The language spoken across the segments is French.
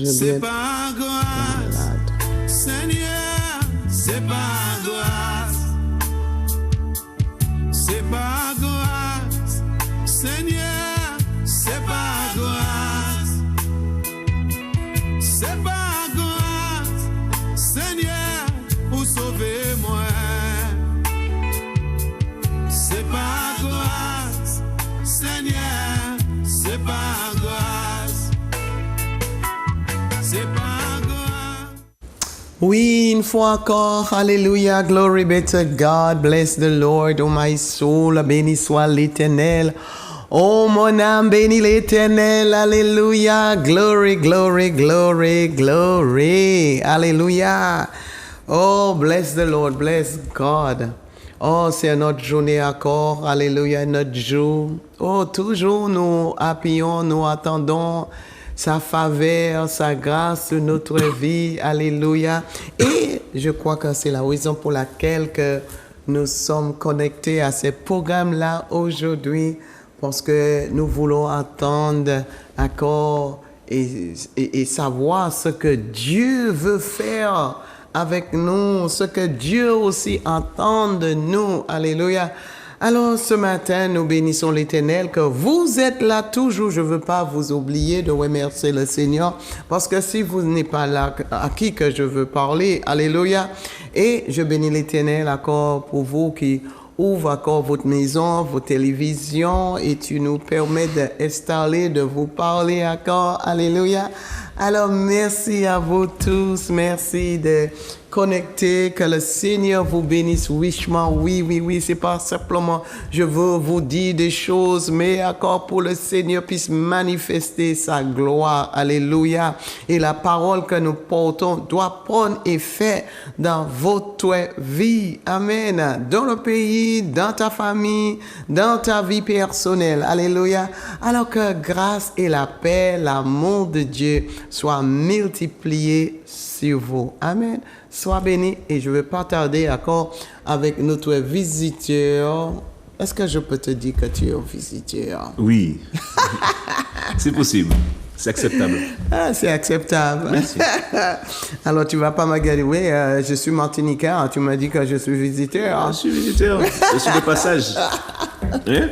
C'est pas grâce, Seigneur, c'est pas grâce. C'est pas grâce, Seigneur, c'est pas grâce. C'est pas grâce, Seigneur, pour sauver moi. C'est pas grâce, Seigneur, c'est pas grâce. C'est pas grâce. Oui, une fois encore, Alléluia, glory be to God, bless the Lord, oh my soul, béni soit l'Éternel. Oh mon âme, bénis l'Éternel, Alléluia, glory, glory, glory, glory, Alléluia. Oh, bless the Lord, bless God. Oh, c'est notre journée encore, Alléluia, notre jour. Oh, toujours nous appuyons, nous attendons sa faveur, sa grâce sur notre vie, Alléluia. Et je crois que c'est la raison pour laquelle que nous sommes connectés à ces programmes-là aujourd'hui, parce que nous voulons attendre encore et savoir ce que Dieu veut faire avec nous, ce que Dieu aussi entend de nous, Alléluia. Alors ce matin, nous bénissons l'Éternel que vous êtes là toujours. Je ne veux pas vous oublier de remercier le Seigneur parce que si vous n'êtes pas là, à qui que je veux parler? Alléluia. Et je bénis l'Éternel encore pour vous qui ouvrent encore votre maison, vos télévisions et tu nous permets d'installer, de vous parler encore. Alléluia. Alors merci à vous tous. Merci de connecter, que le Seigneur vous bénisse richement. Oui, c'est pas simplement je veux vous dire des choses, mais encore pour le Seigneur puisse manifester sa gloire. Alléluia. Et la parole que nous portons doit prendre effet dans votre vie. Amen. Dans le pays, dans ta famille, dans ta vie personnelle. Alléluia. Alors que grâce et la paix, l'amour de Dieu soient multipliés sur vous. Amen. Sois béni et je ne vais pas tarder encore avec notre visiteur. Est-ce que je peux te dire que tu es un visiteur? Oui, c'est possible. C'est acceptable. Ah, c'est acceptable. Merci. Alors, tu ne vas pas me dire, oui, je suis martiniquais, tu m'as dit que je suis visiteur. Je suis visiteur, je suis de passage. Hein?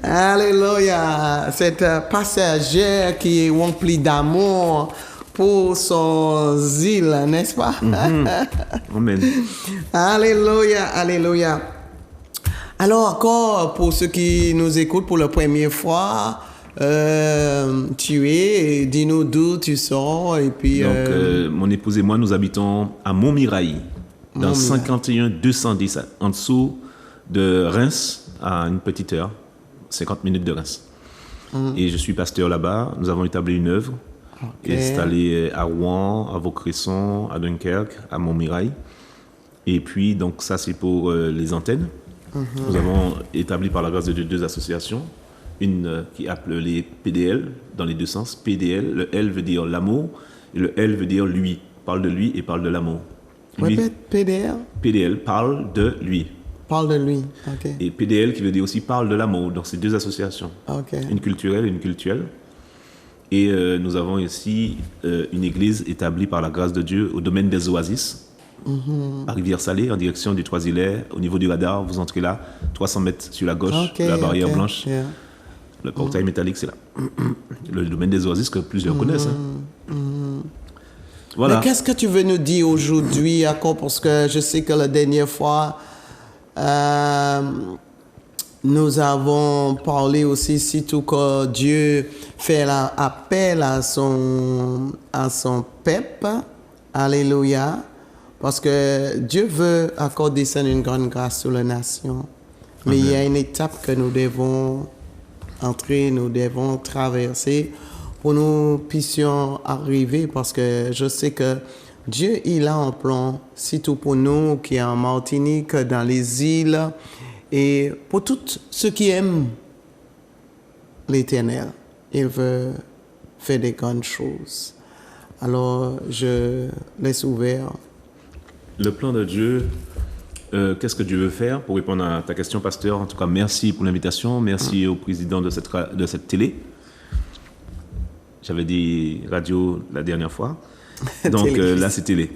Alléluia. Cette passagère qui est remplie d'amour pour son île, n'est-ce pas? Amen. Alléluia, alléluia. Alors encore, pour ceux qui nous écoutent pour la première fois, tu es, dis-nous d'où tu sors et puis... Donc, mon épouse et moi, nous habitons à Montmirail, dans 51 210, en dessous de Reims, à une petite heure, 50 minutes de Reims. Et je suis pasteur là-bas. Nous avons établi une œuvre. Installé à Rouen, à Vaucresson, à Dunkerque, à Montmirail. Et puis, donc, ça, c'est pour les antennes. Nous avons établi par la grâce de Dieu 2 associations. Une qui appelée PDL, dans les deux sens. PDL, le L veut dire l'amour, et le L veut dire lui. Parle de lui et parle de l'amour. Répète, PDL? PDL, parle de lui. Parle de lui, ok. Et PDL qui veut dire aussi parle de l'amour. Donc, c'est 2 associations. Ok. Une culturelle et une cultuelle. Et nous avons ici une église établie par la grâce de Dieu au domaine des Oasis, à Rivière-Salée, en direction du Trois-Îlets, au niveau du radar. Vous entrez là, 300 mètres sur la gauche, la barrière blanche. Yeah. Le portail métallique, c'est là. Le domaine des Oasis que plusieurs connaissent. Voilà. Mais qu'est-ce que tu veux nous dire aujourd'hui encore? Parce que je sais que la dernière fois, nous avons parlé aussi, surtout que Dieu fait appel à son peuple. Alléluia. Parce que Dieu veut accorder une grande grâce sur la nation. Mais il y a une étape que nous devons entrer, nous devons traverser pour que nous puissions arriver. Parce que je sais que Dieu, il a un plan, surtout pour nous qui sommes en Martinique, dans les îles. Et pour tous ceux qui aiment l'Éternel, il veut faire des grandes choses. Alors, je laisse ouvert. Le plan de Dieu, qu'est-ce que Dieu veut faire? Pour répondre à ta question, pasteur, en tout cas, merci pour l'invitation. Merci au président de cette télé. J'avais dit radio la dernière fois. Donc Télé. là, c'est télé.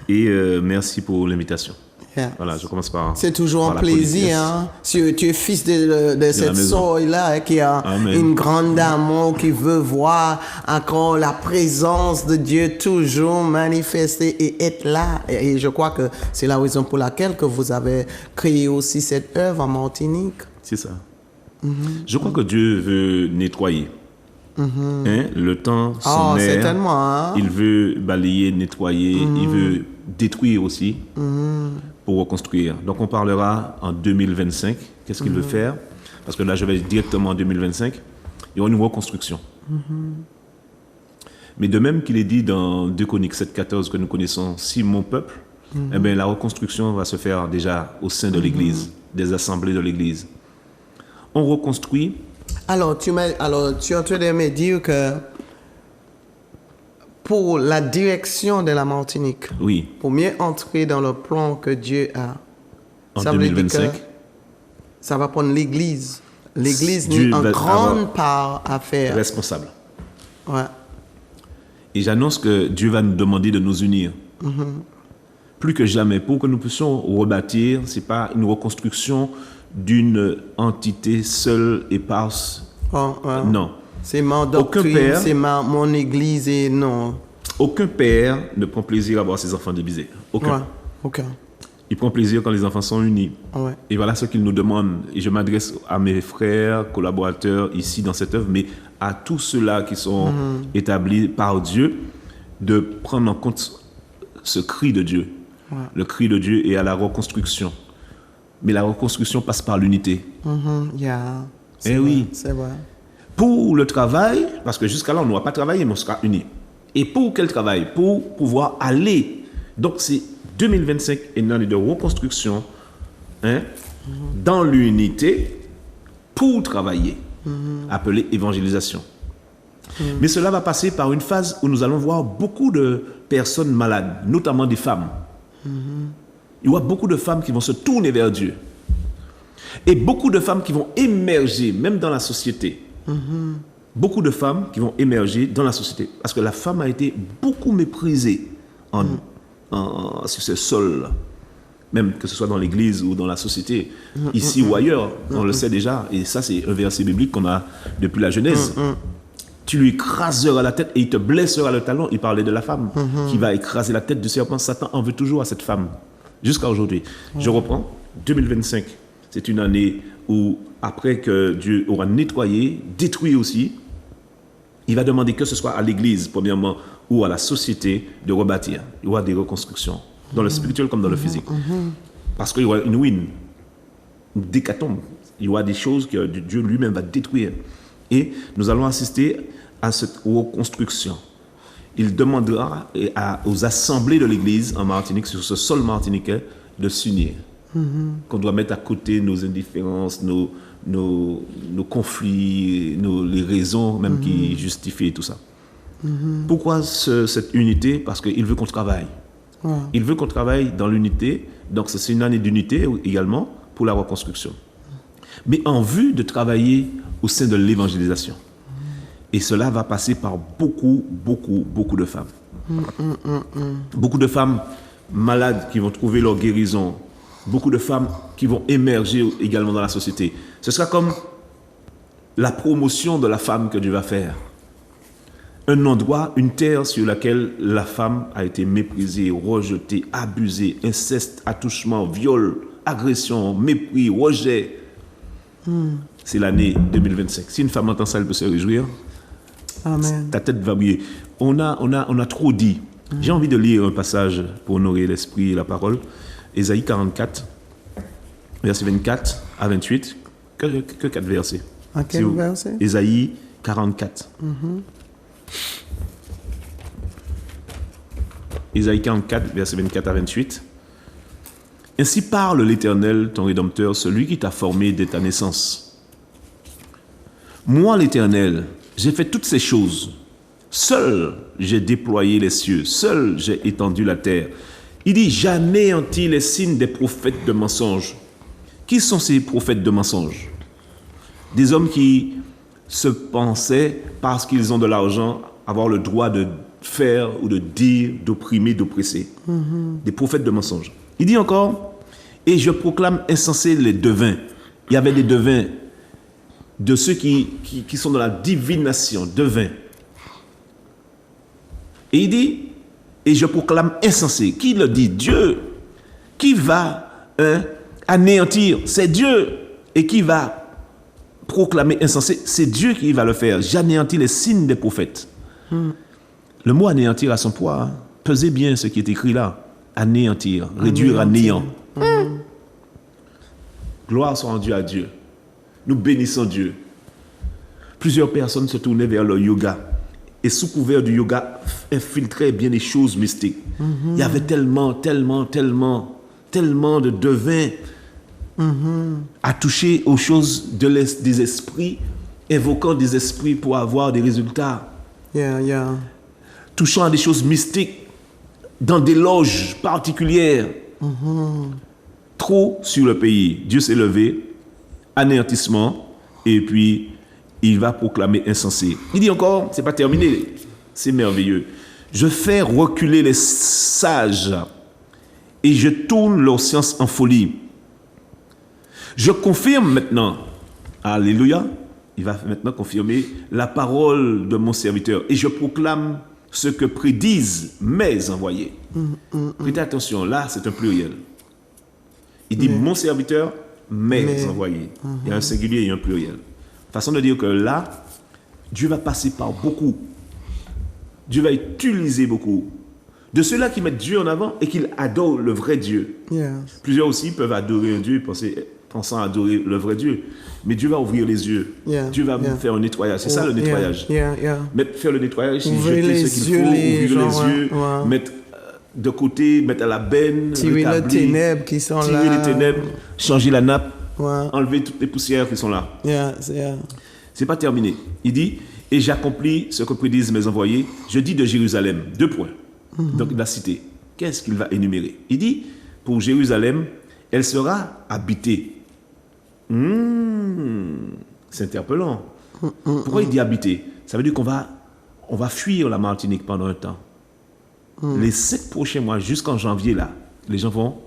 Et merci pour l'invitation. Yeah. Voilà, je commence par... C'est toujours par un la plaisir. politesse. Hein? Tu es fils de cette maison. sœur-là qui a Amen. une grande amour, qui veut voir encore la présence de Dieu toujours manifester et être là. Et je crois que c'est la raison pour laquelle que vous avez créé aussi cette œuvre en Martinique. C'est ça. Je crois que Dieu veut nettoyer. Hein, le temps, son air, certainement. Hein? il veut balayer, nettoyer, il veut détruire aussi pour reconstruire. Donc on parlera en 2025. Qu'est-ce qu'il veut faire? Parce que là, je vais directement en 2025. Il y aura une reconstruction. Mais de même qu'il est dit dans 2 Chroniques 7,14 que nous connaissons, si mon peuple, eh bien, la reconstruction va se faire déjà au sein de l'Église, des assemblées de l'Église. On reconstruit. Alors, tu es en train de me dire que pour la direction de la Martinique, Oui, pour mieux entrer dans le plan que Dieu a, en ça veut dire 2025. que ça va prendre l'Église. L'Église Dieu a une va grande avoir part à faire. Responsable. Ouais. Et j'annonce que Dieu va nous demander de nous unir. Plus que jamais, pour que nous puissions rebâtir, ce n'est pas une reconstruction d'une entité seule, éparse. Oh, ouais. Non. C'est ma doctrine, père- c'est mon Église et non. Aucun père ne prend plaisir à voir ses enfants divisés. Aucun. Ouais. Ok. Il prend plaisir quand les enfants sont unis. Ouais. Et voilà ce qu'il nous demande. Et je m'adresse à mes frères, collaborateurs ici dans cette œuvre, mais à tous ceux-là qui sont établis par Dieu, de prendre en compte ce cri de Dieu. Ouais. Le cri de Dieu et à la reconstruction. Mais la reconstruction passe par l'unité. Yeah. Eh C'est oui. vrai, c'est vrai. Pour le travail, parce que jusqu'à là, on n'aura pas travaillé, mais on sera unis. Et pour quel travail? Pour pouvoir aller. Donc, c'est 2025 une année de reconstruction, hein, dans l'unité pour travailler, appelée évangélisation. Mais cela va passer par une phase où nous allons voir beaucoup de personnes malades, notamment des femmes. Il y aura beaucoup de femmes qui vont se tourner vers Dieu. Et beaucoup de femmes qui vont émerger, même dans la société. Beaucoup de femmes qui vont émerger dans la société. Parce que la femme a été beaucoup méprisée sur ce sol, même que ce soit dans l'église ou dans la société, ici ou ailleurs, on le sait déjà. Et ça, c'est un verset biblique qu'on a depuis la Genèse. Tu lui écraseras la tête et il te blessera le talon. Il parlait de la femme qui va écraser la tête du serpent. Satan en veut toujours à cette femme, jusqu'à aujourd'hui. Je reprends, 2025, c'est une année où, après que Dieu aura nettoyé, détruit aussi, il va demander que ce soit à l'église, premièrement, ou à la société, de rebâtir. Il y aura des reconstructions, dans le spirituel comme dans le physique. Parce qu'il y aura une ruine, une décatombe. Il y aura des choses que Dieu lui-même va détruire. Et nous allons assister à cette reconstruction. Il demandera aux assemblées de l'église en Martinique, sur ce sol martiniquais, de s'unir. Qu'on doit mettre à côté nos indifférences, nos conflits, les raisons même qui justifient tout ça. Pourquoi cette unité? Parce qu'il veut qu'on travaille. Il veut qu'on travaille dans l'unité. Donc c'est une année d'unité également pour la reconstruction. Mais en vue de travailler au sein de l'évangélisation. Et cela va passer par beaucoup de femmes. Beaucoup de femmes malades qui vont trouver leur guérison. Beaucoup de femmes qui vont émerger également dans la société. Ce sera comme la promotion de la femme que Dieu va faire. Un endroit, une terre sur laquelle la femme a été méprisée, rejetée, abusée, inceste, attouchement, viol, agression, mépris, rejet. C'est l'année 2025. Si une femme entend ça, elle peut se réjouir. Amen. Ta tête va briller. On a trop dit. J'ai envie de lire un passage pour honorer l'esprit et la parole. Ésaïe 44, versets 24 à 28. Que 4 versets. À quel verset? Ésaïe 44. Ésaïe 44, versets 24 à 28. Ainsi parle l'Éternel, ton Rédempteur, celui qui t'a formé dès ta naissance. Moi, l'Éternel, j'ai fait toutes ces choses. Seul j'ai déployé les cieux, seul j'ai étendu la terre. Il dit, j'anéantis les signes des prophètes de mensonges. Qui sont ces prophètes de mensonges? Des hommes qui se pensaient, parce qu'ils ont de l'argent, avoir le droit de faire ou de dire, d'opprimer, d'oppresser. Des prophètes de mensonges. Il dit encore, et je proclame insensés les devins. Il y avait des devins, de ceux qui sont dans la divination, devins. Et il dit, et je proclame insensé. Qui le dit? Dieu. Qui va anéantir? C'est Dieu. Et qui va proclamer insensé? C'est Dieu qui va le faire. J'anéantis les signes des prophètes. Le mot anéantir a son poids. Hein. Pesez bien ce qui est écrit là. Anéantir, réduire à néant. Gloire soit rendue à Dieu. Nous bénissons Dieu. Plusieurs personnes se tournaient vers le yoga. Et sous couvert du yoga, infiltraient bien des choses mystiques. Il y avait tellement de devins à toucher aux choses des esprits, invoquant des esprits pour avoir des résultats. Touchant à des choses mystiques dans des loges particulières. Trop sur le pays. Dieu s'est levé, anéantissement, et puis il va proclamer insensé. Il dit encore, c'est pas terminé, c'est merveilleux. Je fais reculer les sages et je tourne leur science en folie. Je confirme maintenant, alléluia, il va maintenant confirmer la parole de mon serviteur et je proclame ce que prédisent mes envoyés. Prêtez attention, là c'est un pluriel. Il dit mon serviteur, mes envoyés. Il y a un singulier et un pluriel. Façon de dire que là, Dieu va passer par beaucoup. Dieu va utiliser beaucoup. De ceux-là qui mettent Dieu en avant et qui adorent le vrai Dieu. Plusieurs aussi peuvent adorer un Dieu pensant adorer le vrai Dieu. Mais Dieu va ouvrir les yeux. Dieu va faire un nettoyage. C'est ça le nettoyage. Faire le nettoyage, c'est jeter ce qu'il faut, ouvrir les yeux, mettre de côté, mettre à la benne, tirer les ténèbres qui sont là. Tirer les ténèbres, changer la nappe. Enlever toutes les poussières qui sont là. C'est pas terminé. Il dit, et j'accomplis ce que prédisent mes envoyés. Je dis de Jérusalem, 2 points. Donc il va citer. Qu'est-ce qu'il va énumérer? Il dit, pour Jérusalem, elle sera habitée. C'est interpellant. Pourquoi il dit habitée? Ça veut dire qu'on va fuir la Martinique pendant un temps. Les 5 prochains mois, jusqu'en janvier, là, les gens vont...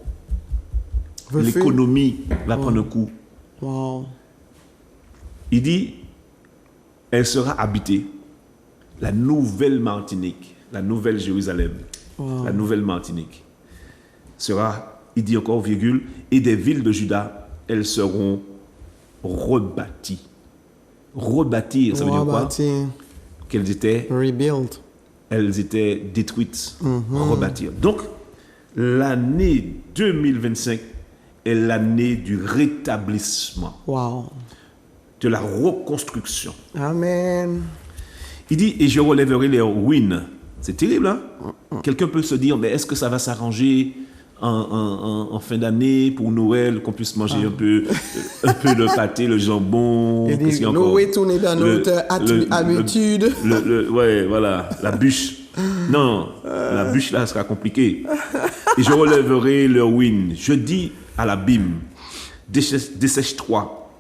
L'économie va prendre un coup. Il dit, elle sera habitée. La nouvelle Martinique, la nouvelle Jérusalem, la nouvelle Martinique sera, il dit encore, virgule, et des villes de Juda, elles seront rebâties. Rebâtir, ça veut dire quoi? Qu'elles étaient... Rebuild. Elles étaient détruites. Rebâtir. Donc, l'année 2025 est l'année du rétablissement, de la reconstruction. Amen. Il dit, et je relèverai les ruines. C'est terrible, hein? Quelqu'un peut se dire, mais est-ce que ça va s'arranger en fin d'année pour Noël, qu'on puisse manger un peu le pâté, le jambon. Il dit, nous retourner dans notre habitude. Ouais, voilà, la bûche. Non, la bûche là sera compliquée. Et je relèverai le ruine. Je dis à l'abîme, dessèche-toi.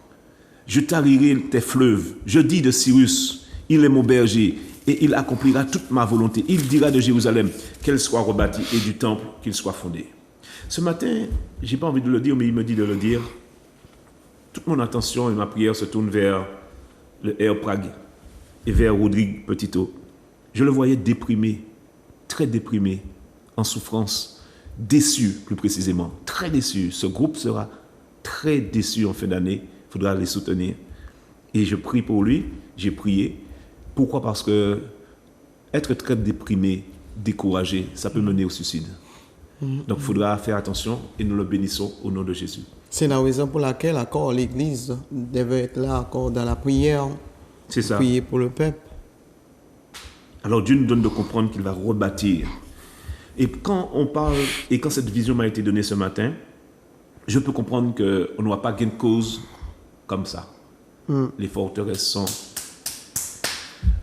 Je tarirai tes fleuves. Je dis de Cyrus, il est mon berger et il accomplira toute ma volonté. Il dira de Jérusalem qu'elle soit rebâtie et du temple qu'il soit fondé. Ce matin, je n'ai pas envie de le dire, mais il me dit de le dire. Toute mon attention et ma prière se tournent vers le Air Prague et vers Rodrigue Petito. Je le voyais déprimé, très déprimé, en souffrance, déçu plus précisément, très déçu. Ce groupe sera très déçu en fin d'année, il faudra les soutenir. Et je prie pour lui, j'ai prié. Pourquoi? Parce que être très déprimé, découragé, ça peut mener au suicide. Donc il faudra faire attention et nous le bénissons au nom de Jésus. C'est la raison pour laquelle encore l'Église devait être là encore dans la prière. C'est ça. Prier pour le peuple. Alors Dieu nous donne de comprendre qu'il va rebâtir. Et quand on parle, et quand cette vision m'a été donnée ce matin, je peux comprendre qu'on ne va pas gain de cause comme ça. Les forteresses sont...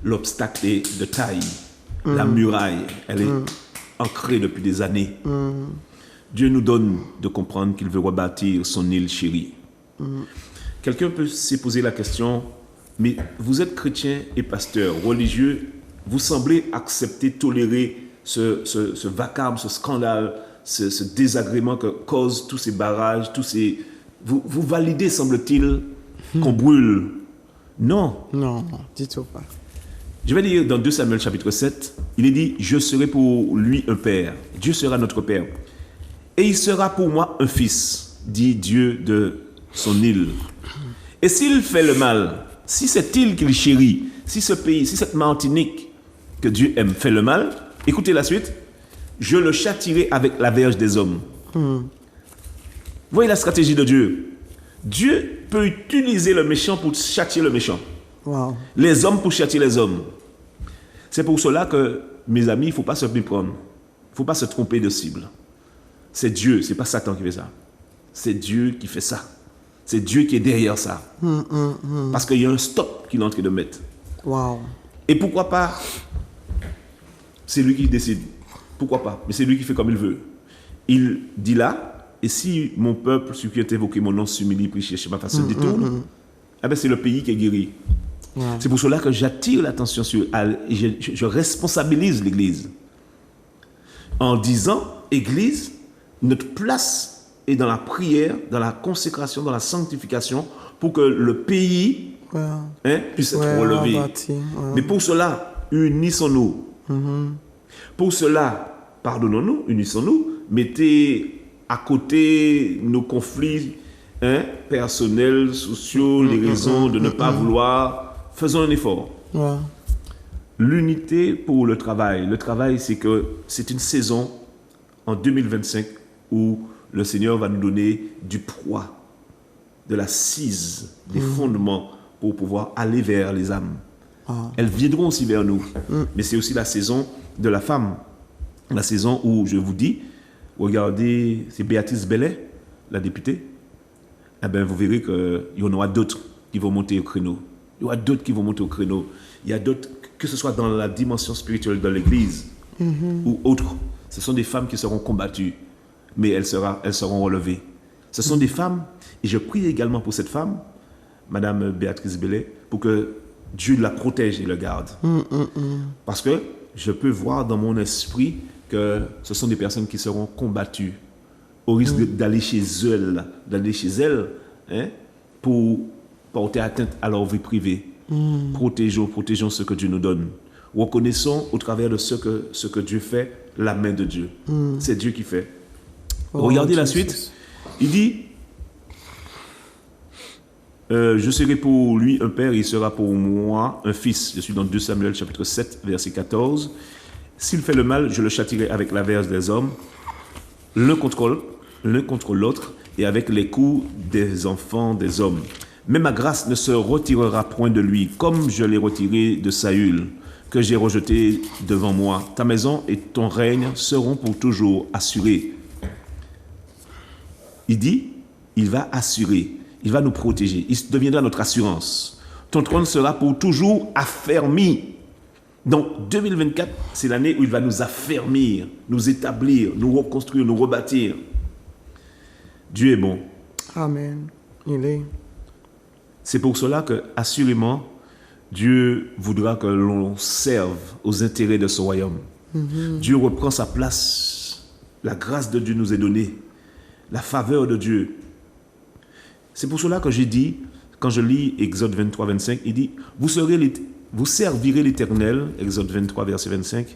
L'obstacle est de taille. La muraille, elle est ancrée depuis des années. Dieu nous donne de comprendre qu'il veut rebâtir son île chérie. Quelqu'un peut se poser la question, Mais vous êtes chrétien et pasteur, religieux, vous semblez accepter, tolérer ce vacarme, ce scandale, ce désagrément que causent tous ces barrages, Vous validez, semble-t-il, qu'on brûle. Non. Non, du tout pas. Je vais lire dans 2 Samuel chapitre 7, il est dit, je serai pour lui un père. Dieu sera notre père. Et il sera pour moi un fils, dit Dieu de son île. Et s'il fait le mal, si cette île qu'il chérit, si ce pays, si cette Martinique que Dieu aime fait le mal, écoutez la suite, je le châtierai avec la verge des hommes. Voyez la stratégie de Dieu. Dieu peut utiliser le méchant pour châtier le méchant. Wow. Les hommes pour châtier les hommes. C'est pour cela que, mes amis, il ne faut pas se méprendre. Il ne faut pas se tromper de cible. C'est Dieu, ce n'est pas Satan qui fait ça. C'est Dieu qui fait ça. C'est Dieu qui est derrière ça. Parce qu'il y a un stop qu'il est en train de mettre. Wow. Et pourquoi pas, c'est lui qui décide. Pourquoi pas? Mais c'est lui qui fait comme il veut. Il dit là, et si mon peuple, celui qui a invoqué mon nom, s'humilie, prie, cherche ma face, se détourne, eh bien c'est le pays qui est guéri. Ouais. C'est pour cela que j'attire l'attention sur, je responsabilise l'Église. En disant, Église, notre place est dans la prière, dans la consécration, dans la sanctification, pour que le pays puisse être relevé. Mais pour cela, unissons-nous. Pour cela, pardonnons-nous, unissons-nous, mettez à côté nos conflits personnels, sociaux, les raisons de ne pas vouloir. Faisons un effort. Ouais. L'unité pour le travail. Le travail, c'est une saison en 2025 où le Seigneur va nous donner du poids, de l'assise, des fondements pour pouvoir aller vers les âmes. Elles viendront aussi vers nous. Mais c'est aussi la saison de la femme. La saison où, je vous dis, regardez, c'est Béatrice Bellet, la députée. Eh bien, vous verrez qu'il y en aura d'autres qui vont monter au créneau. Il y aura d'autres qui vont monter au créneau. Il y a d'autres, que ce soit dans la dimension spirituelle de l'Église ou autre. Ce sont des femmes qui seront combattues, mais elles seront relevées. Ce sont des femmes, et je prie également pour cette femme, Madame Béatrice Bellet, pour que Dieu la protège et le garde. Parce que je peux voir dans mon esprit que ce sont des personnes qui seront combattues au risque d'aller chez elles, pour porter atteinte à leur vie privée. Protégeons ce que Dieu nous donne. Reconnaissons au travers de ce que Dieu fait, la main de Dieu. C'est Dieu qui fait. Regardez la suite. Il dit, je serai pour lui un père, il sera pour moi un fils. Je suis dans 2 Samuel chapitre 7, verset 14. S'il fait le mal, je le châtierai avec la verge des hommes, l'un contre l'autre, et avec les coups des enfants des hommes. Mais ma grâce ne se retirera point de lui, comme je l'ai retiré de Saül, que j'ai rejeté devant moi. Ta maison et ton règne seront pour toujours assurés. Il dit, il va assurer, il va nous protéger, il deviendra notre assurance. Ton trône sera pour toujours affermi. Donc 2024, c'est l'année où il va nous affermir, nous établir, nous reconstruire, nous rebâtir. Dieu est bon. Amen. Il est. C'est pour cela que, assurément, Dieu voudra que l'on serve aux intérêts de son royaume. Dieu reprend sa place. La grâce de Dieu nous est donnée. La faveur de Dieu. C'est pour cela que j'ai dit, quand je lis Exode 23, 25, il dit, vous servirez l'Éternel, Exode 23, verset 25,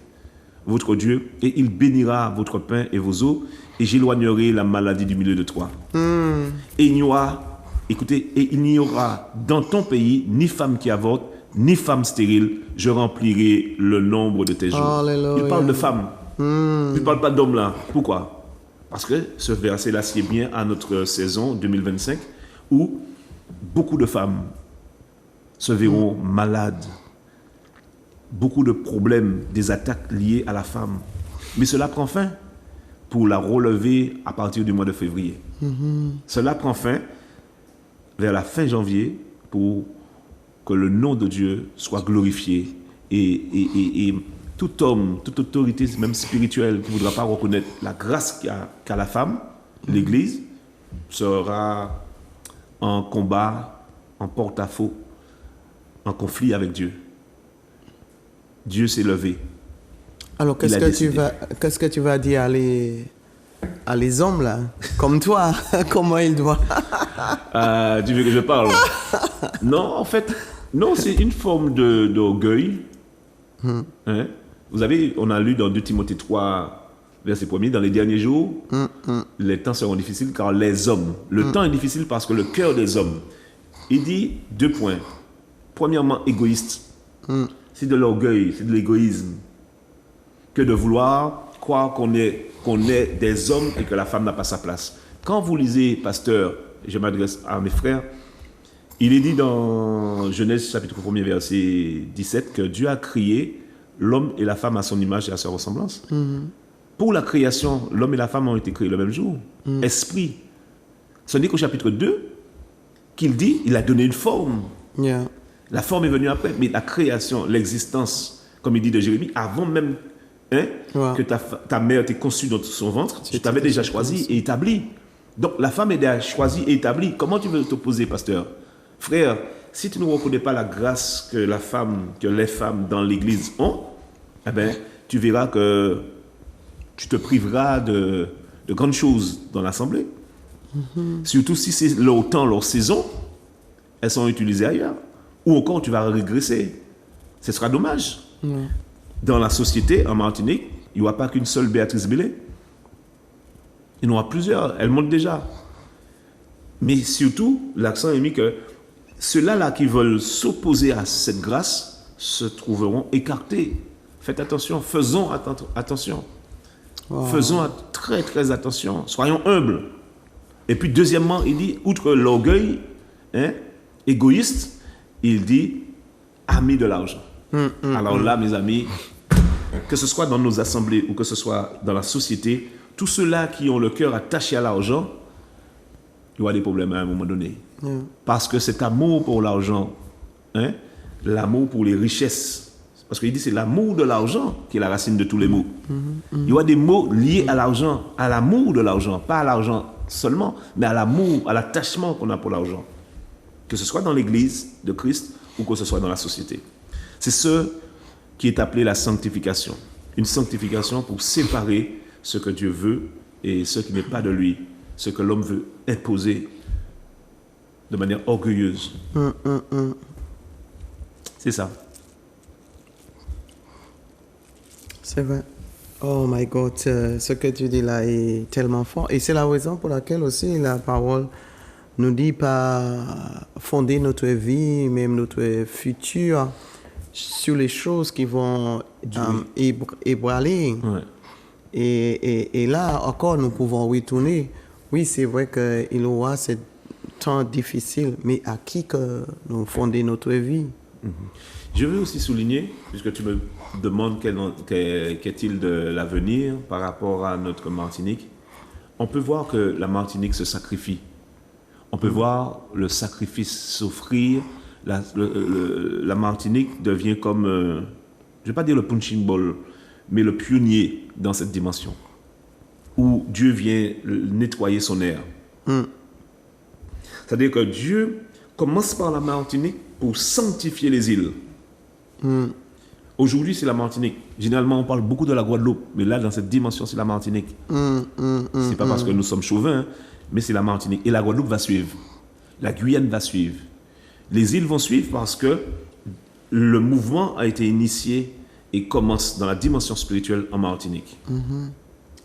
votre Dieu, et il bénira votre pain et vos eaux, et j'éloignerai la maladie du milieu de toi. Et il n'y aura, écoutez, et il n'y aura dans ton pays ni femme qui avorte, ni femme stérile, je remplirai le nombre de tes jours. Alléluia. Il parle de femmes. Il ne parle pas d'hommes là. Pourquoi? Parce que ce verset-là sied bien à notre saison 2025, où beaucoup de femmes se verront malades. Beaucoup de problèmes, des attaques liées à la femme. Mais cela prend fin pour la relever à partir du mois de février. Cela prend fin vers la fin janvier pour que le nom de Dieu soit glorifié. Et tout homme, toute autorité, même spirituelle, qui ne voudra pas reconnaître la grâce qu'a la femme, l'Église, sera en combat, en porte-à-faux en conflit avec Dieu. Dieu s'est levé. Alors, Il a décidé. qu'est-ce que tu vas dire à les hommes, là, comme toi, comment ils doivent... Tu veux que je parle? Non, en fait, non, c'est une forme d'orgueil. Hein? Vous avez, on a lu dans 2 Timothée 3, verset 1er, dans les derniers jours, les temps seront difficiles car les hommes, le temps est difficile parce que le cœur des hommes, il dit 2 points. Premièrement, égoïste. C'est de l'orgueil, c'est de l'égoïsme. Que de vouloir croire qu'on est des hommes et que la femme n'a pas sa place. Quand vous lisez, pasteur, et je m'adresse à mes frères, il est dit dans Genèse chapitre 1er verset 17 que Dieu a créé l'homme et la femme à son image et à sa ressemblance. Pour la création, l'homme et la femme ont été créés le même jour. Esprit. Ce n'est qu'au chapitre 2 qu'il dit, il a donné une forme. Yeah. La forme est venue après, mais la création, l'existence, comme il dit de Jérémie, avant même que ta mère t'ait conçue dans son ventre, je t'avais déjà choisi et établi. Donc la femme est déjà choisie et établie. Comment tu veux t'opposer, pasteur? Frère, si tu ne reconnais pas la grâce que les femmes dans l'église ont, eh ben, tu verras que tu te priveras de grandes choses dans l'assemblée. Surtout si c'est leur temps, leur saison, elles sont utilisées ailleurs. Ou encore, tu vas régresser. Ce sera dommage. Dans la société, en Martinique, il n'y aura pas qu'une seule Béatrice Bélé. Il y en aura plusieurs. Elles montent déjà. Mais surtout, l'accent est mis que ceux-là qui veulent s'opposer à cette grâce se trouveront écartés. Faites attention. Faisons attention. Faisons très, très attention. Soyons humbles. Et puis, deuxièmement, il dit, outre l'orgueil égoïste, il dit amis de l'argent. Alors là, mes amis, que ce soit dans nos assemblées ou que ce soit dans la société, tous ceux-là qui ont le cœur attaché à l'argent, il y aura des problèmes à un moment donné. Parce que cet amour pour l'argent, l'amour pour les richesses, parce qu'il dit c'est l'amour de l'argent qui est la racine de tous les maux. Il y aura des maux liés à l'argent, à l'amour de l'argent, pas à l'argent seulement, mais à l'amour, à l'attachement qu'on a pour l'argent. Que ce soit dans l'église de Christ ou que ce soit dans la société. C'est ce qui est appelé la sanctification. Une sanctification pour séparer ce que Dieu veut et ce qui n'est pas de lui, ce que l'homme veut imposer de manière orgueilleuse. C'est ça. C'est vrai. Oh my God, ce que tu dis là est tellement fort. Et c'est la raison pour laquelle aussi la parole nous dit pas fonder notre vie, même notre futur, sur les choses qui vont ébranler. Ouais. Et là encore, nous pouvons retourner. Oui, c'est vrai qu'il y aura ce temps difficile, mais à qui que nous fondons notre vie? Je veux aussi souligner, puisque tu me demandes qu'est-il de l'avenir par rapport à notre Martinique, on peut voir que la Martinique se sacrifie. On peut voir le sacrifice s'offrir. La Martinique devient comme, je ne vais pas dire le punching ball, mais le pionnier dans cette dimension, où Dieu vient nettoyer son air. C'est-à-dire que Dieu commence par la Martinique pour sanctifier les îles. Aujourd'hui, c'est la Martinique. Généralement, on parle beaucoup de la Guadeloupe, mais là, dans cette dimension, c'est la Martinique. C'est pas parce que nous sommes chauvins, mais c'est la Martinique. Et la Guadeloupe va suivre. La Guyane va suivre. Les îles vont suivre parce que le mouvement a été initié et commence dans la dimension spirituelle en Martinique.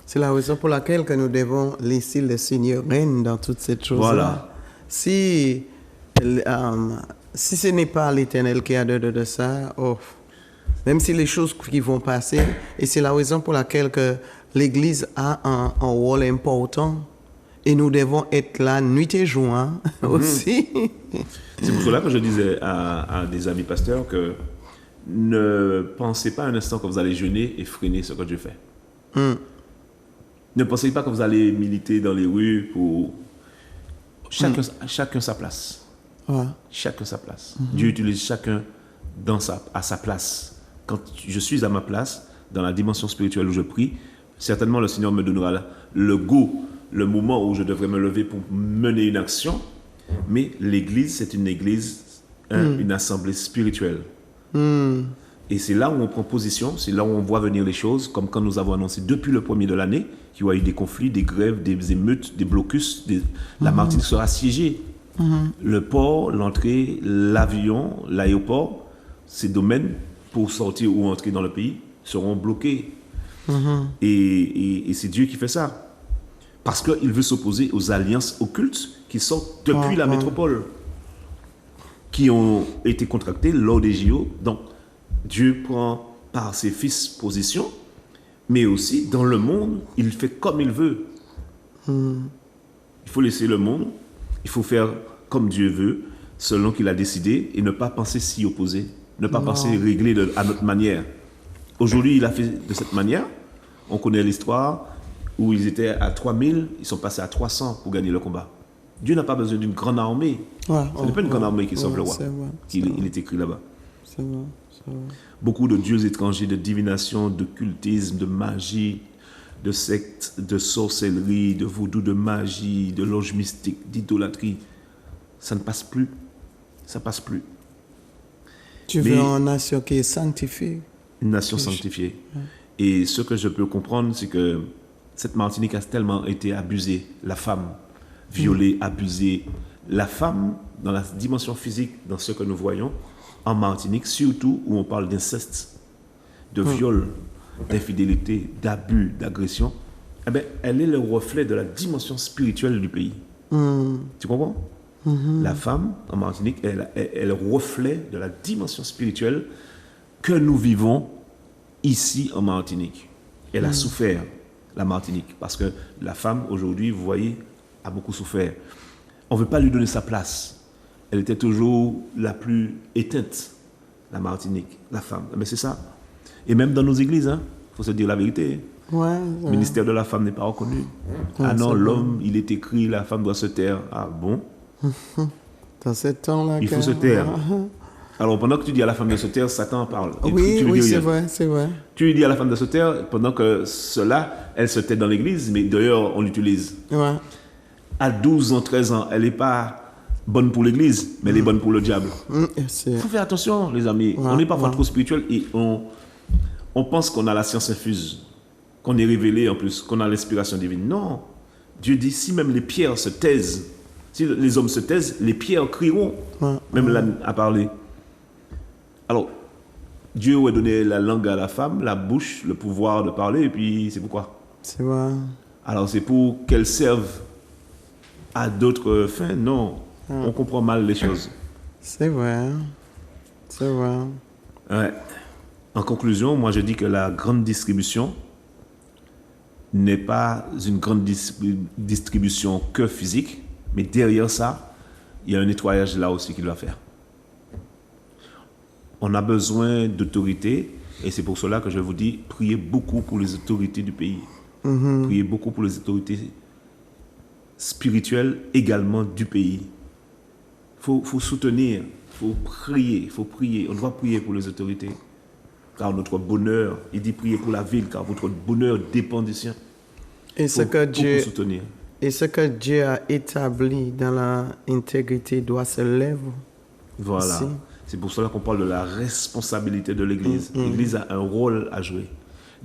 C'est la raison pour laquelle que nous devons laisser le Seigneur règne dans toutes ces choses-là. Voilà. Si ce n'est pas l'Éternel qui a de ça, même si les choses qui vont passer, et c'est la raison pour laquelle que l'Église a un rôle important, et nous devons être là nuit et jour aussi. C'est pour cela que je disais à des amis pasteurs que ne pensez pas un instant que vous allez jeûner et freiner ce que Dieu fait. Ne pensez pas que vous allez militer dans les rues pour... Chacun sa place. Ouais. Chacun sa place. Dieu utilise chacun à sa place. Quand je suis à ma place, dans la dimension spirituelle où je prie, certainement le Seigneur me donnera le moment où je devrais me lever pour mener une action. Mais l'Église, c'est une Église une assemblée spirituelle. Et c'est là où on prend position, c'est là où on voit venir les choses, comme quand nous avons annoncé depuis le premier de l'année qu'il y aura eu des conflits, des grèves, des émeutes, des blocus, la Martinique sera assiégée. Le port, l'entrée, l'avion, l'aéroport, ces domaines pour sortir ou entrer dans le pays seront bloqués. Et c'est Dieu qui fait ça. Parce qu'il veut s'opposer aux alliances occultes qui sortent depuis la métropole, qui ont été contractées lors des JO. Donc, Dieu prend par ses fils position, mais aussi dans le monde, il fait comme il veut. Il faut laisser le monde, il faut faire comme Dieu veut, selon qu'il a décidé, et ne pas penser s'y opposer, ne pas penser régler à notre manière. Aujourd'hui, il a fait de cette manière. On connaît l'histoire où ils étaient à 3000, ils sont passés à 300 pour gagner le combat. Dieu n'a pas besoin d'une grande armée. Ce n'est pas une grande armée qui sauve le roi. Il est écrit là-bas. C'est vrai. Beaucoup de dieux étrangers, de divination, d'occultisme, de magie, de sectes, de sorcellerie, de vaudou, de magie, de loge mystique, d'idolâtrie. Ça ne passe plus. Ça passe plus. Tu veux une nation qui est sanctifiée. Une nation sanctifiée. Et ce que je peux comprendre, c'est que cette Martinique a tellement été abusée. La femme, violée, abusée. La femme, dans la dimension physique, dans ce que nous voyons, en Martinique, surtout où on parle d'inceste, de viol, d'infidélité, d'abus, d'agression, eh bien, elle est le reflet de la dimension spirituelle du pays. Tu comprends? La femme, en Martinique, elle est le reflet de la dimension spirituelle que nous vivons ici en Martinique. Elle a souffert, la Martinique, parce que la femme, aujourd'hui, vous voyez, a beaucoup souffert. On ne veut pas lui donner sa place. Elle était toujours la plus éteinte, la Martinique, la femme. Mais c'est ça. Et même dans nos églises, il faut se dire la vérité. Le ministère de la femme n'est pas reconnu. Ah non, l'homme, il est écrit, la femme doit se taire. Ah bon? Dans ce temps-là... Il faut se taire. Alors, pendant que tu dis à la femme de se taire, Satan parle. Et oui, c'est vrai, c'est vrai. Tu lui dis à la femme de se taire, pendant que cela, elle se tait dans l'église, mais d'ailleurs, on l'utilise. À 12 ans, 13 ans, elle n'est pas bonne pour l'église, mais elle est bonne pour le diable. Il faut faire attention, les amis. On est parfois trop spirituel et on pense qu'on a la science infuse, qu'on est révélé en plus, qu'on a l'inspiration divine. Non. Dieu dit, si même les pierres se taisent, si les hommes se taisent, les pierres crieront. Même l'âne a parlé. Alors, Dieu a donné la langue à la femme, la bouche, le pouvoir de parler, et puis c'est pourquoi? C'est vrai. Alors, c'est pour qu'elle serve à d'autres fins? Non. On comprend mal les choses. C'est vrai. C'est vrai. Ouais. En conclusion, moi je dis que la grande distribution n'est pas une grande distribution que physique, mais derrière ça, il y a un nettoyage là aussi qu'il va faire. On a besoin d'autorité, et c'est pour cela que je vous dis, priez beaucoup pour les autorités du pays. Priez beaucoup pour les autorités spirituelles également du pays. Faut soutenir, faut prier. On doit prier pour les autorités. Car notre bonheur, il dit prier pour la ville, car votre bonheur dépend du sien. Et ce que Dieu soutenir. Et ce que Dieu a établi dans l'intégrité doit se lever. Voilà. Aussi. C'est pour cela qu'on parle de la responsabilité de l'Église. L'Église a un rôle à jouer.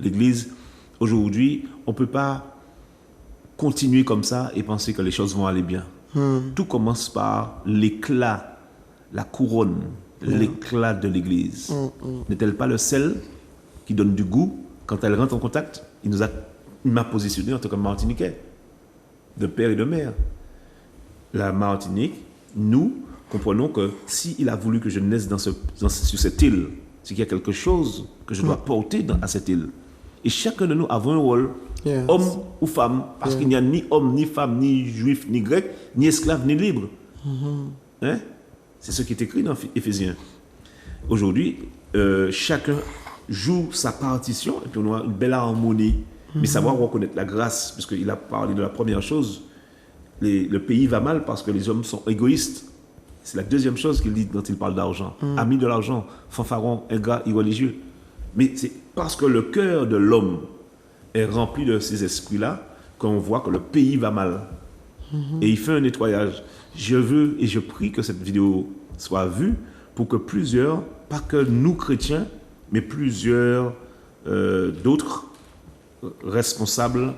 L'Église, aujourd'hui, on ne peut pas continuer comme ça et penser que les choses vont aller bien. Tout commence par l'éclat, la couronne, l'éclat de l'Église. N'est-elle pas le sel qui donne du goût quand elle rentre en contact? Il m'a positionné en tant que Martiniquais, de père et de mère. La Martinique, nous comprenons que s'il a voulu que je naisse sur cette île, c'est qu'il y a quelque chose que je dois porter à cette île. Et chacun de nous avons un rôle, homme ou femme, parce qu'il n'y a ni homme, ni femme, ni juif, ni grec, ni esclave, ni libre. Hein? C'est ce qui est écrit dans Éphésiens. Aujourd'hui, chacun joue sa partition, et puis on a une belle harmonie. Mais savoir reconnaître la grâce, puisqu'il a parlé de la première chose, le pays va mal parce que les hommes sont égoïstes. C'est la deuxième chose qu'il dit quand il parle d'argent. Amis de l'argent, fanfarons, ingrats, irreligieux. Mais c'est parce que le cœur de l'homme est rempli de ces esprits-là qu'on voit que le pays va mal. Et il fait un nettoyage. Je veux et je prie que cette vidéo soit vue pour que plusieurs, pas que nous chrétiens, mais plusieurs d'autres responsables,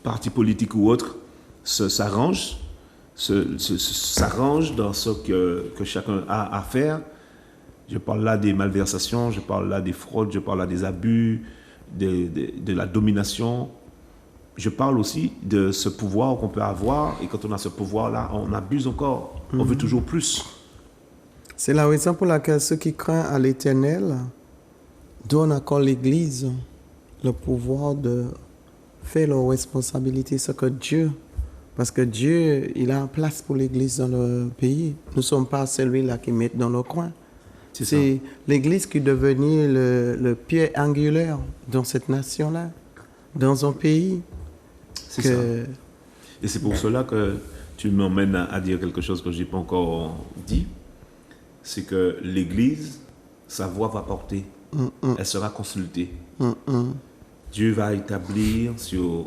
partis politiques ou autres, s'arrangent dans ce que chacun a à faire. Je parle là des malversations, je parle là des fraudes, je parle là des abus, de la domination. Je parle aussi de ce pouvoir qu'on peut avoir, et quand on a ce pouvoir-là, on abuse encore. On veut toujours plus. C'est la raison pour laquelle ceux qui craignent à l'Éternel donnent encore l'Église le pouvoir de faire leurs responsabilités, ce que Dieu, parce que Dieu, il a une place pour l'Église dans le pays. Nous ne sommes pas celui-là qui met dans le coin. C'est l'Église qui est devenue le pied angulaire dans cette nation-là, dans un pays. C'est ça. Et c'est pour cela que tu m'emmènes à dire quelque chose que je n'ai pas encore dit. C'est que l'Église, sa voix va porter. Elle sera consultée. Dieu va établir sur...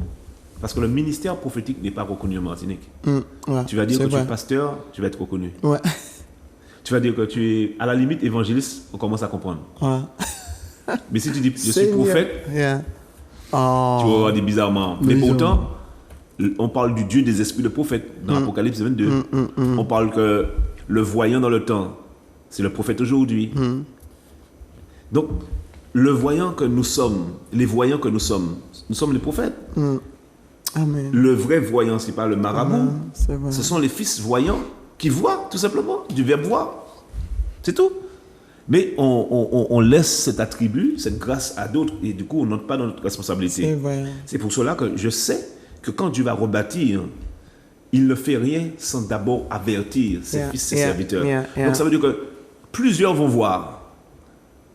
Parce que le ministère prophétique n'est pas reconnu en Martinique. Ouais, tu vas dire que tu es pasteur, tu vas être reconnu. Ouais. Tu vas dire que tu es, à la limite, évangéliste, on commence à comprendre. Ouais. Mais si tu dis, je suis prophète, yeah. tu vas avoir des bizarrements. Mais pourtant, on parle du Dieu des esprits de prophète dans Apocalypse 22. On parle que le voyant dans le temps, c'est le prophète aujourd'hui. Donc, le voyant que nous sommes, les voyants que nous sommes les prophètes. Amen. Le vrai voyant, ce n'est pas le marabout. Vrai. Ce sont les fils voyants qui voient, tout simplement, du verbe voir. C'est tout. Mais on laisse cet attribut, cette grâce à d'autres, et du coup, on n'entre pas dans notre responsabilité. C'est pour cela que je sais que quand Dieu va rebâtir, il ne fait rien sans d'abord avertir ses fils, ses serviteurs. Donc ça veut dire que plusieurs vont voir,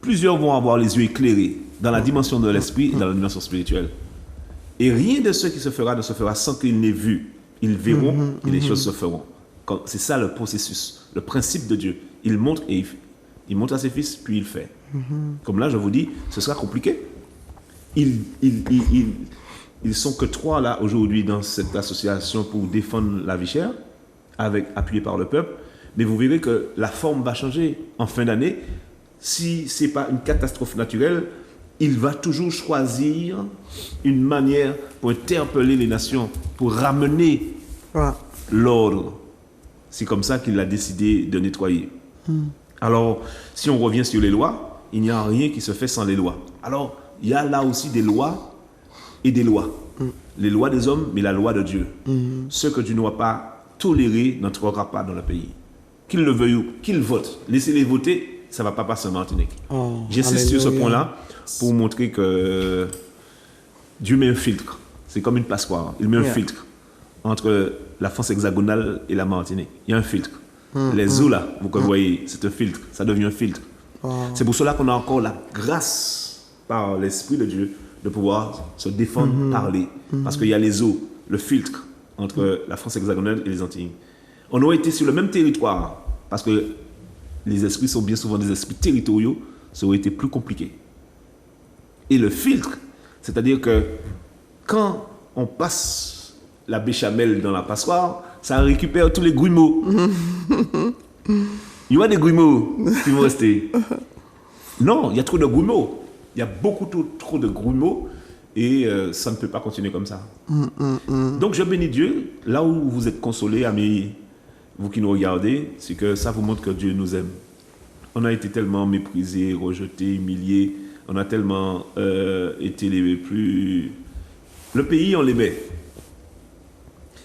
plusieurs vont avoir les yeux éclairés dans la dimension de l'esprit et dans la dimension spirituelle. Et rien de ce qui se fera ne se fera sans qu'ils n'aient vu. Ils verront et les choses se feront. C'est ça le processus, le principe de Dieu. Il montre et il montre à ses fils, puis il fait. Comme là, je vous dis, ce sera compliqué. Ils sont que 3 là aujourd'hui dans cette association pour défendre la vie chère, appuyé par le peuple. Mais vous verrez que la forme va changer en fin d'année. Si ce n'est pas une catastrophe naturelle, il va toujours choisir une manière pour interpeller les nations, pour ramener l'ordre. C'est comme ça qu'il a décidé de nettoyer. Alors, si on revient sur les lois, il n'y a rien qui se fait sans les lois. Alors, il y a là aussi des lois et des lois. Les lois des hommes, mais la loi de Dieu. Ce que Dieu ne va pas tolérer n'entrera pas dans le pays. Qu'ils le veuillent ou qu'ils votent. Laissez-les voter, ça ne va pas passer en Martinique. J'insiste sur ce point-là pour montrer que Dieu met un filtre. C'est comme une passoire. Il met un filtre entre la France hexagonale et la Martinique. Il y a un filtre. Les eaux là, vous voyez, c'est un filtre. Ça devient un filtre. C'est pour cela qu'on a encore la grâce par l'Esprit de Dieu de pouvoir se défendre, parler. Parce qu'il y a les eaux, le filtre entre la France hexagonale et les Antilles. On aurait été sur le même territoire, parce que les esprits sont bien souvent des esprits territoriaux, ça aurait été plus compliqué. Et le filtre, c'est-à-dire que quand on passe la béchamel dans la passoire, ça récupère tous les grumeaux. Il y a des grumeaux qui vont rester. Non, il y a trop de grumeaux. Il y a beaucoup trop de grumeaux et ça ne peut pas continuer comme ça. Donc je bénis Dieu, là où vous êtes consolés, amis, vous qui nous regardez, c'est que ça vous montre que Dieu nous aime. On a été tellement méprisés, rejetés, humiliés, on a tellement été les plus... Le pays, on l'aimait.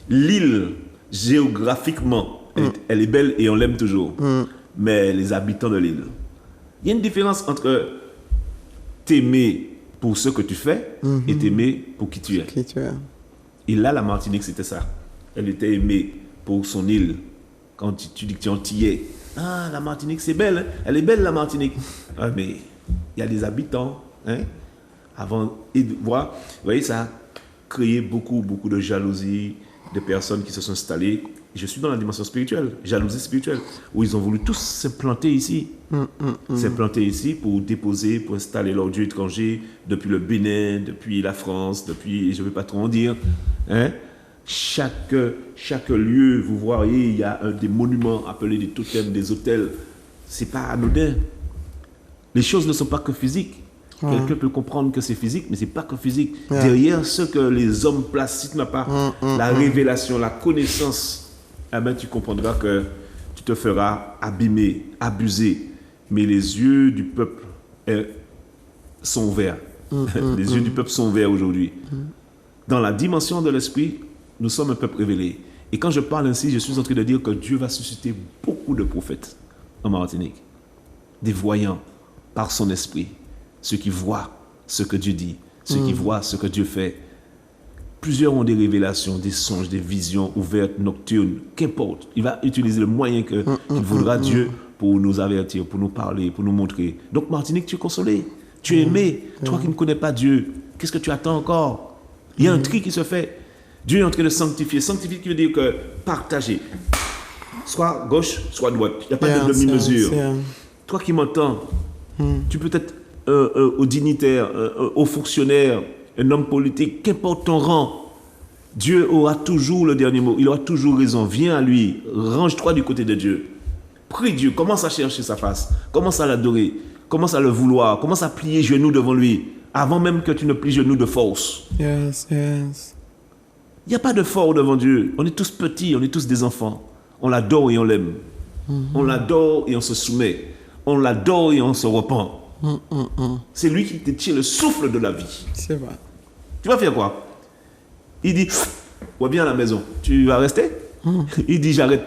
L'île, géographiquement, elle est belle et on l'aime toujours. Mais les habitants de l'île, il y a une différence entre t'aimer pour ce que tu fais et t'aimer pour qui tu es. Et là, la Martinique, c'était ça. Elle était aimée pour son île. Quand tu dis que tu es antillais, ah, la Martinique, c'est belle, hein? Elle est belle, la Martinique. Ah, mais il y a des habitants, hein? Avant, et vous voyez, ça a créé beaucoup de jalousie, de personnes qui se sont installées. Je suis dans la dimension spirituelle, jalousie spirituelle, où ils ont voulu tous s'implanter ici. S'implanter ici pour déposer, pour installer leurs dieux étrangers depuis le Bénin, depuis la France, depuis, je ne vais pas trop en dire, hein? Chaque lieu, vous voyez, il y a des monuments appelés des totems, des hôtels. c'est pas anodin. Les choses ne sont pas que physiques. Quelqu'un peut comprendre que c'est physique, mais c'est pas que physique. Derrière ce que les hommes placent, si tu n'as pas la révélation, la connaissance, eh ben, tu comprendras que tu te feras abîmer, abuser. Mais les yeux du peuple sont ouverts. Les yeux du peuple sont ouverts aujourd'hui. Dans la dimension de l'esprit, nous sommes un peuple révélé. Et quand je parle ainsi, je suis en train de dire que Dieu va susciter beaucoup de prophètes en Martinique. Des voyants par son esprit. Ceux qui voient ce que Dieu dit. Ceux qui voient ce que Dieu fait. Plusieurs ont des révélations, des songes, des visions ouvertes, nocturnes. Qu'importe. Il va utiliser le moyen qu'il voudra Dieu pour nous avertir, pour nous parler, pour nous montrer. Donc Martinique, tu es consolé. Tu es aimé. Toi qui ne connais pas Dieu, qu'est-ce que tu attends encore? Il y a un tri qui se fait. Dieu est en train de sanctifier. Sanctifier qui veut dire que partager. Soit gauche, soit droite. Il n'y a pas de demi-mesure. Toi qui m'entends, tu peux être au dignitaire, au fonctionnaire, un homme politique, qu'importe ton rang. Dieu aura toujours le dernier mot. Il aura toujours raison. Viens à lui. Range-toi du côté de Dieu. Prie Dieu. Commence à chercher sa face. Commence à l'adorer. Commence à le vouloir. Commence à plier genoux devant lui. Avant même que tu ne plies genoux de force. Yes. Il n'y a pas de fort devant Dieu. On est tous petits, on est tous des enfants. On l'adore et on l'aime. On l'adore et on se soumet. On l'adore et on se repent. C'est lui qui te tire le souffle de la vie. C'est vrai. Tu vas faire quoi? Il dit, ouais, viens à la maison. Tu vas rester? Il dit, j'arrête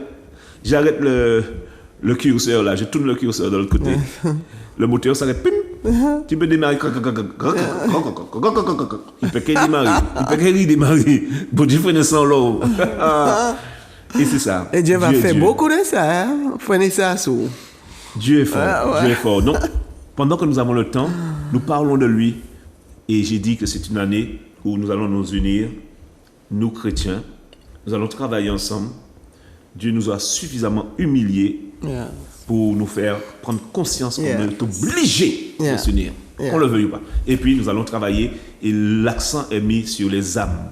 le curseur là. Je tourne le curseur de l'autre côté. Le moteur s'arrête. Tu peux démarrer. Il peut qu'il démarre. Il peut qu'il démarre. Bon, Dieu fait sans l'eau. Et c'est ça. Et Dieu va faire beaucoup de ça. Prenez ça sous. Dieu est fort. Dieu est fort. Donc, pendant que nous avons le temps, nous parlons de lui. Et j'ai dit que c'est une année où nous allons nous unir, nous chrétiens. Nous allons travailler ensemble. Dieu nous a suffisamment humiliés pour nous faire prendre conscience qu'on est obligé de s'unir, qu'on le veuille ou pas. Et puis nous allons travailler et l'accent est mis sur les âmes.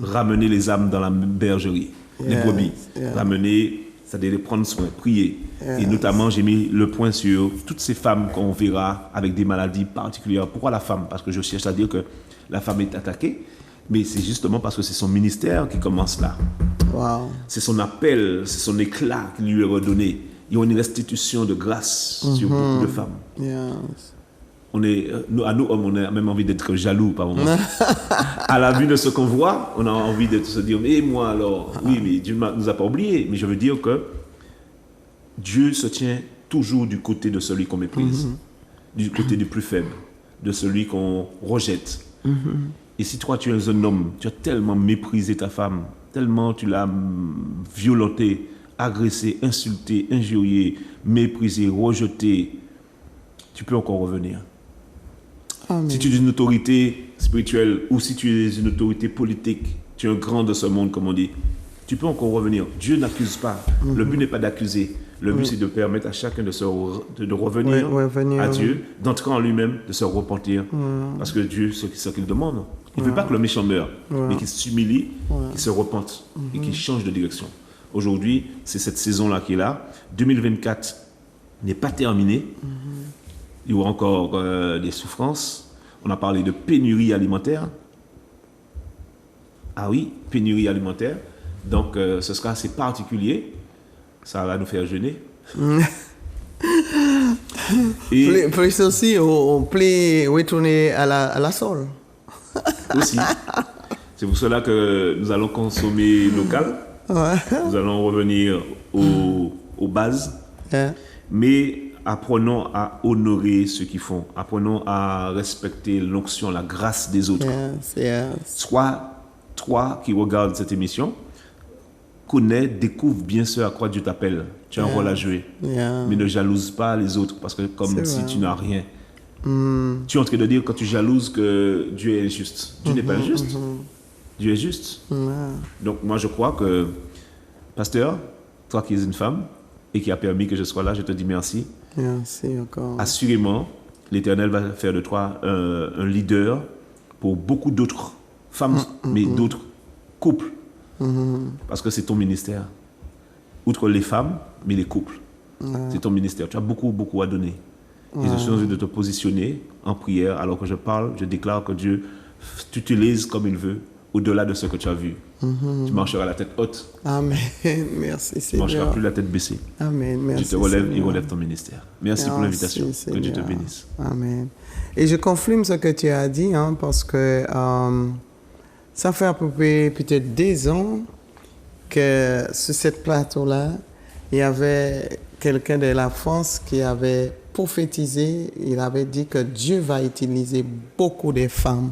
Ramener les âmes dans la bergerie, les brebis. Ramener, c'est-à-dire les prendre soin, prier. Et notamment, j'ai mis le point sur toutes ces femmes qu'on verra avec des maladies particulières. Pourquoi la femme? Parce que je cherche à dire que la femme est attaquée. Mais c'est justement parce que c'est son ministère qui commence là. Wow. C'est son appel, c'est son éclat qui lui est redonné. Il y a une restitution de grâce sur beaucoup de femmes. Yes. À nous hommes, on a même envie d'être jaloux par moment. À la vue de ce qu'on voit, on a envie de se dire, mais moi alors, oui, mais Dieu ne nous a pas oubliés. Mais je veux dire que Dieu se tient toujours du côté de celui qu'on méprise, du côté du plus faible, de celui qu'on rejette. Et si toi, tu es un homme, tu as tellement méprisé ta femme, tellement tu l'as violentée, agressée, insultée, injuriée, méprisée, rejetée, tu peux encore revenir. Amen. Si tu es une autorité spirituelle ou si tu es une autorité politique, tu es un grand de ce monde, comme on dit, tu peux encore revenir. Dieu n'accuse pas. Le but n'est pas d'accuser. Le but, c'est de permettre à chacun de revenir à Dieu, d'entrer en lui-même, de se repentir. Parce que Dieu, c'est ce qu'il demande. Il ne veut pas que le méchant meure, mais qu'il s'humilie, qu'il se repente et qu'il change de direction. Aujourd'hui, c'est cette saison-là qui est là. 2024 n'est pas terminée. Il y aura encore des souffrances. On a parlé de pénurie alimentaire. Ah oui, pénurie alimentaire. Donc, ce sera assez particulier. Ça va nous faire jeûner. Et plus aussi, on peut retourner à la sol. Aussi. C'est pour cela que nous allons consommer local. Nous allons revenir aux bases. Mais apprenons à honorer ceux qui font. Apprenons à respecter l'onction, la grâce des autres. Soit toi qui regardes cette émission, connais, découvre bien ce à quoi Dieu t'appelle. Tu as un rôle à jouer. Mais ne jalouse pas les autres parce que comme si tu n'as rien. Tu es en train de dire quand tu jalouses que Dieu est injuste. Dieu n'est pas injuste. Dieu est juste. Donc moi je crois que, pasteur, toi qui es une femme et qui a permis que je sois là, je te dis merci. Merci encore. Assurément, l'Éternel va faire de toi un leader pour beaucoup d'autres femmes, mais d'autres couples. Parce que c'est ton ministère. Outre les femmes, mais les couples. C'est ton ministère. Tu as beaucoup, beaucoup à donner. Et je suis envie de te positionner en prière. Alors que je parle, je déclare que Dieu t'utilise comme il veut, au-delà de ce que tu as vu. Tu marcheras la tête haute. Amen. Merci, Tu ne marcheras Seigneur. plus la tête baissée. Amen. Merci, Tu te relèves et Seigneur. relèves ton ministère. Merci pour Merci, l'invitation. Que Dieu te Seigneur. bénisse. Amen. Et je confirme ce que tu as dit, hein, parce que ça fait à peu près peut-être 2 ans que sur cette plateau-là, il y avait quelqu'un de la France qui avait prophétisé, il avait dit que Dieu va utiliser beaucoup de femmes.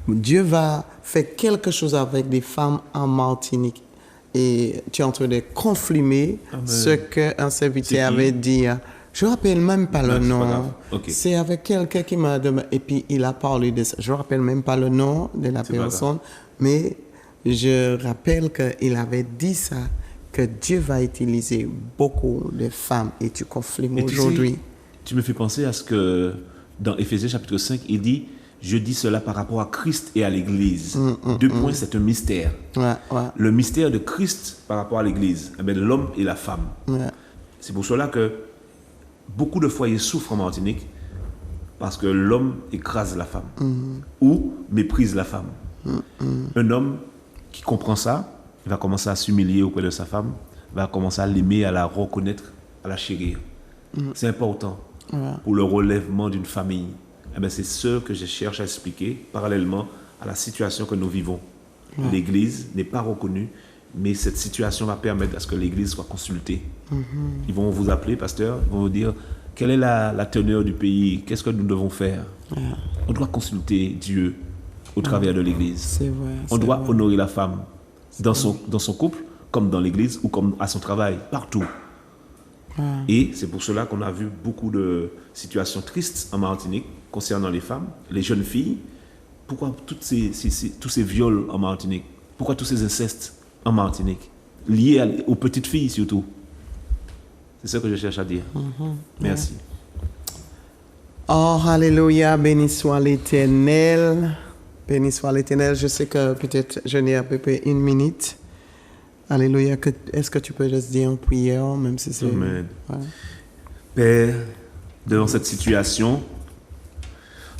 Dieu va faire quelque chose avec des femmes en Martinique. Et tu es en train de confirmer Amen. ce qu'un C'est serviteur qui? avait dit. Je ne rappelle même pas le Non, c'est pas nom. grave. Ok. C'est avec quelqu'un qui m'a demandé. Et puis, il a parlé de ça. Je ne rappelle même pas le nom de la C'est pas personne. Mais je rappelle qu'il avait dit ça, que Dieu va utiliser beaucoup de femmes. Et tu confirmes Et tu sais, aujourd'hui. tu me fais penser à ce que dans Éphésiens chapitre 5, il dit, je dis cela par rapport à Christ et à l'Église. 2 points, c'est un mystère. Ouais, ouais, Le mystère de Christ par rapport à l'Église, eh bien, l'homme et la femme. ouais. C'est pour cela que beaucoup de foyers souffrent en Martinique parce que l'homme écrase la femme ou méprise la femme. Un homme qui comprend ça, il va commencer à s'humilier auprès de sa femme, va commencer à l'aimer, à la reconnaître, à la chérir. C'est important pour le relèvement d'une famille. Eh bien, c'est ce que je cherche à expliquer parallèlement à la situation que nous vivons. L'Église n'est pas reconnue, mais cette situation va permettre à ce que l'Église soit consultée. Ils vont vous appeler, pasteur, ils vont vous dire quelle est la teneur du pays, qu'est-ce que nous devons faire. On doit consulter Dieu au travers de l'Église. C'est vrai. On c'est doit vrai. honorer la femme dans son couple, comme dans l'Église ou comme à son travail, partout. Et c'est pour cela qu'on a vu beaucoup de situations tristes en Martinique concernant les femmes, les jeunes filles. Pourquoi tous ces viols en Martinique? Pourquoi tous ces incestes en Martinique? Liés aux petites filles surtout. C'est ce que je cherche à dire. Merci. Oh, alléluia, béni soit l'Éternel. Béni soit l'Éternel. Je sais que peut-être je n'ai à peu près 1 minute. Alléluia. Est-ce que tu peux juste dire en prière, même si c'est... Amen. Ouais. Père, dans cette situation,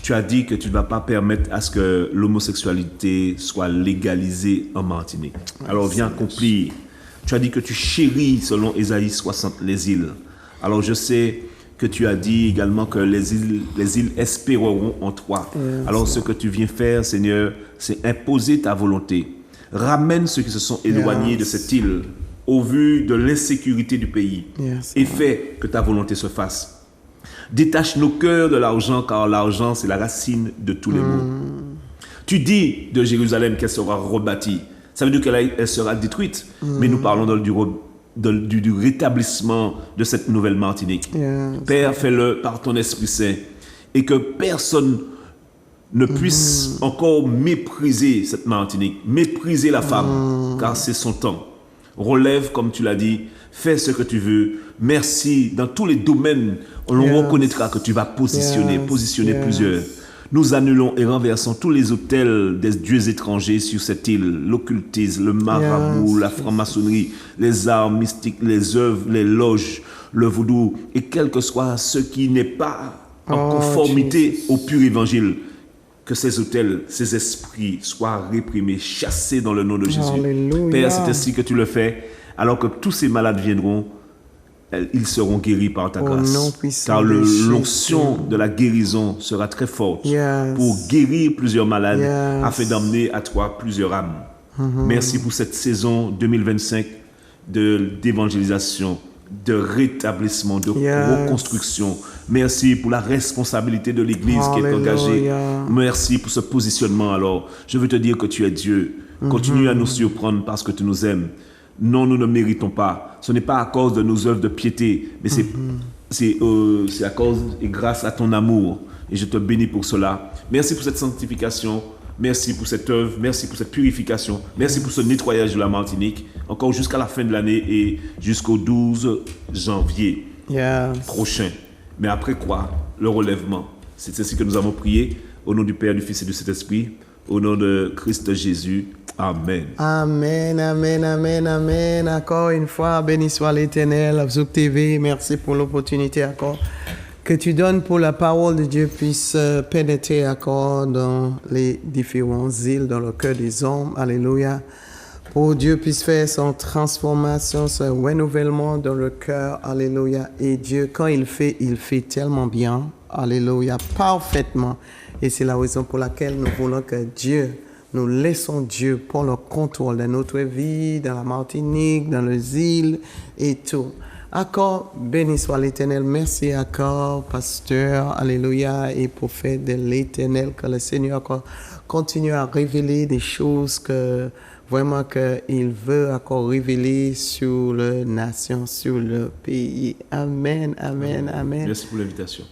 tu as dit que tu ne vas pas permettre à ce que l'homosexualité soit légalisée en Martinique. Alors viens accomplir. Tu as dit que tu chéris, selon Ésaïe 60, les îles. Alors je sais que tu as dit également que les îles espéreront en toi. Alors ce que tu viens faire, Seigneur, c'est imposer ta volonté. Ramène ceux qui se sont éloignés de cette île au vu de l'insécurité du pays Yes. et fais que ta volonté se fasse. Détache nos cœurs de l'argent, car l'argent, c'est la racine de tous les maux. Tu dis de Jérusalem qu'elle sera rebâtie. Ça veut dire qu'elle sera détruite. Mais nous parlons du rétablissement de cette nouvelle Martinique. Yes. Père, fais-le par ton Esprit Saint. Et que personne ne puisse encore mépriser cette Martinique, mépriser la femme, car c'est son temps. Relève, comme tu l'as dit, fais ce que tu veux. Merci. Dans tous les domaines, on reconnaîtra que tu vas positionner plusieurs. Nous annulons et renversons tous les autels des dieux étrangers sur cette île, l'occultisme, le marabout, la franc-maçonnerie, les arts mystiques, les œuvres, les loges, le vaudou, et quel que soit ce qui n'est pas en conformité au pur évangile. Que ces autels, ces esprits soient réprimés, chassés dans le nom de Jésus. Alléluia. Père, c'est ainsi que tu le fais, alors que tous ces malades viendront, ils seront guéris par ta grâce. nom puissant Car de Jésus. l'onction de la guérison sera très forte Yes. pour guérir plusieurs malades, Yes. afin d'emmener à toi plusieurs âmes. Merci pour cette saison 2025 d'évangélisation, de rétablissement, de reconstruction. Merci pour la responsabilité de l'Église qui est engagée. Alléluia. Merci pour ce positionnement. Alors, je veux te dire que tu es Dieu. Continue à nous surprendre parce que tu nous aimes. Non, nous ne méritons pas. Ce n'est pas à cause de nos œuvres de piété, mais c'est à cause et grâce à ton amour. Et je te bénis pour cela. Merci pour cette sanctification. Merci pour cette œuvre. Merci pour cette purification. Merci pour ce nettoyage de la Martinique. Encore jusqu'à la fin de l'année et jusqu'au 12 janvier Yes. prochain. Mais après quoi? Le relèvement. C'est ainsi que nous avons prié Au nom du Père, du Fils et du Saint-Esprit, au nom de Christ Jésus. Amen. Amen, amen, amen, amen. Encore une fois, béni soit l'Éternel. Zouk TV, merci pour l'opportunité encore que tu donnes pour la parole de Dieu puisse pénétrer encore dans les différentes îles, dans le cœur des hommes. Alléluia. Pour Dieu puisse faire son transformation, son renouvellement dans le cœur. Alléluia. Et Dieu, quand il fait tellement bien. Alléluia. Parfaitement. Et c'est la raison pour laquelle nous voulons que nous laissons Dieu prendre le contrôle de notre vie, dans la Martinique, dans les îles et tout. Encore, béni soit l'Éternel. Merci encore, pasteur, alléluia, et prophète de l'Éternel, que le Seigneur continue à révéler des choses que vraiment qu'il veut encore révéler sur la nation, sur le pays. Amen, amen, amen. Merci pour l'invitation.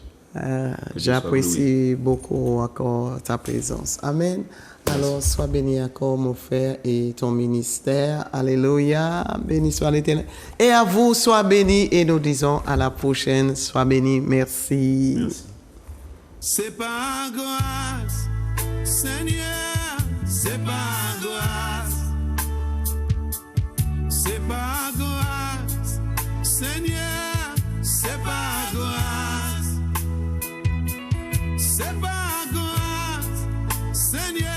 J'apprécie beaucoup encore ta présence. Amen. Alors, sois béni encore, mon frère, et ton ministère. Alléluia. Béni soit l'Éternel. Et à vous, sois béni. Et nous disons à la prochaine. Sois béni. Merci. Merci. C'est pas grâce, Seigneur, c'est pas grâce. C'est pas grâce, Seigneur, c'est pas grâce. C'est pas grâce, Seigneur.